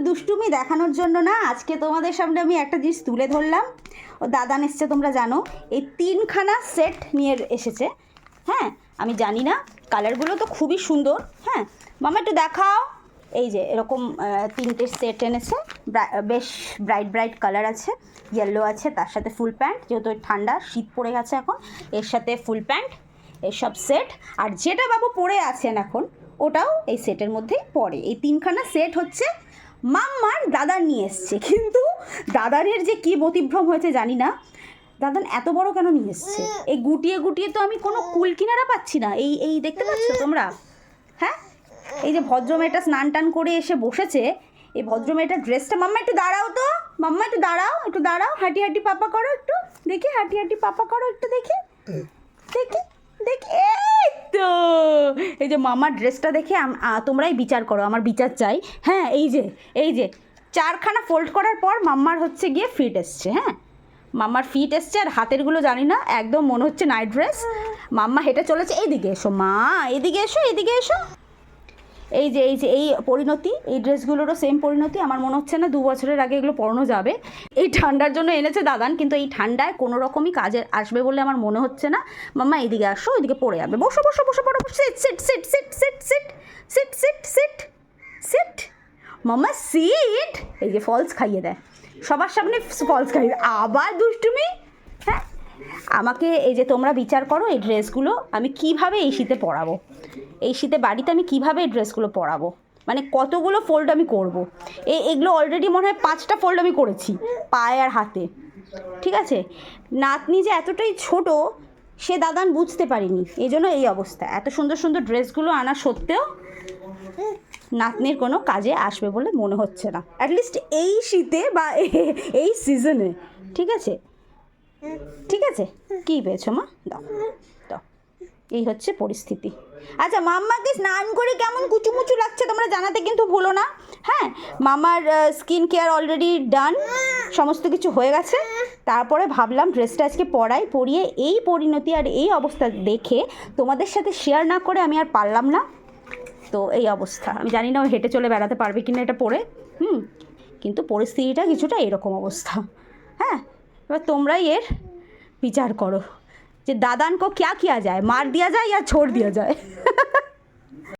দুষ্টুমি দেখানোর জন্য না আজকে তোমাদের সামনে আমি একটা জিনিস তুলে ধরলাম। ও দাদান এসছে, তোমরা জানো, এই 3খানা সেট নিয়ে এসেছে। হ্যাঁ, আমি জানি না, কালারগুলো তো খুবই সুন্দর। হ্যাঁ মামা একটু দেখাও। এই যে এরকম 3টে সেট এনেছে, বেশ ব্রাইট কালার আছে, ইয়েলো আছে, তার সাথে ফুল প্যান্ট, যেহেতু ঠান্ডা শীত পড়ে গেছে এখন, এর সাথে ফুল প্যান্ট, এসব সেট। আর যেটা বাবু পরে আছেন এখন ওটাও এই সেটের মধ্যেই পড়ে। এই 3খানা সেট হচ্ছে মাম্মার দাদার নিয়ে এসছে, কিন্তু দাদারের যে কী ব্যতিক্রম হয়েছে জানি না, দাদান এত বড় কেন নিয়ে এসছে? এই গুটিয়ে তো আমি কোনো কুল কিনারা পাচ্ছি না। এই দেখতে পাচ্ছ তোমরা? হ্যাঁ, এই যে ভদ্রমেয়েটা স্নান টান করে এসে বসেছে, এই ভদ্রমেয়েটার ড্রেসটা, মাম্মা একটু দাঁড়াও তো, মাম্মা একটু দাঁড়াও, হাঁটি পাপা করো একটু দেখি, হাঁটি পাপা করো একটু দেখি, এই তো, এই যে মামার ড্রেসটা দেখে তোমরাই বিচার করো, আমার বিচার চাই। হ্যাঁ, এই যে 4খানা ফোল্ড করার পর মাম্মার হচ্ছে গিয়ে ফিট এসছে। হ্যাঁ, মাম্মার ফিট এসছে, আর হাতেরগুলো জানি না, একদম মনে হচ্ছে নাইট ড্রেস। মাম্মা হেঁটে চলেছে, এইদিকে এসো মা, এদিকে এসো। এই যে এই পরিণতি, এই ড্রেসগুলোরও সেম পরিণতি। আমার মনে হচ্ছে না 2 বছরের আগে এগুলো পরানো যাবে। এই ঠান্ডার জন্য এনেছে দাদান, কিন্তু এই ঠান্ডায় কোনো রকমই কাজে আসবে বলে আমার মনে হচ্ছে না। মাম্মা এইদিকে আসো, ওইদিকে পড়ে যাবে। বসো পড়ো, সিট মাম্মা সিট। এই যে ফলস খাইয়ে দেয়, সবার সামনে ফলস খাইয়ে দেয়, আবার দুষ্টুমি। হ্যাঁ, আমাকে এই যে তোমরা বিচার করো, এই ড্রেসগুলো আমি কিভাবে এই শীতে পরাবো, এই শীতে বাড়িতে আমি কিভাবে এই ড্রেসগুলো পরাবো, মানে কতগুলো ফোল্ড আমি করব। এগুলো অলরেডি মনে হয় 5টা ফোল্ড আমি করেছি পায়ে আর হাতে। ঠিক আছে, নাতনি যে এতটাই ছোট সে দাদান বুঝতে পারিনি, এই জন্য এই অবস্থা। এত সুন্দর ড্রেসগুলো আনা সত্ত্বেও নাতনির কোনো কাজে আসবে বলে মনে হচ্ছে না, অ্যাটলিস্ট এই শীতে বা এই সিজনে। ঠিক আছে কী পেয়েছো মা? দাও, এই হচ্ছে পরিস্থিতি। আচ্ছা, মাম্মাকে স্নান করে কেমন কুচুমুচু লাগছে তোমরা জানাতে কিন্তু ভুলো না। হ্যাঁ, মামার স্কিন কেয়ার অলরেডি ডান, সমস্ত কিছু হয়ে গেছে। তারপরে ভাবলাম ড্রেসটা আজকে পরিয়ে এই পরিণতি আর এই অবস্থা দেখে তোমাদের সাথে শেয়ার না করে আমি আর পারলাম না। তো এই অবস্থা, আমি জানি না ও হেঁটে চলে বেড়াতে পারবে কিনা এটা পরে। কিন্তু পরিস্থিতিটা কিছুটা এরকম অবস্থা। হ্যাঁ, এবার তোমরাই এর বিচার করো যে दादान को क्या किया जाए, मार दिया जाए या छोड़ दिया जाए।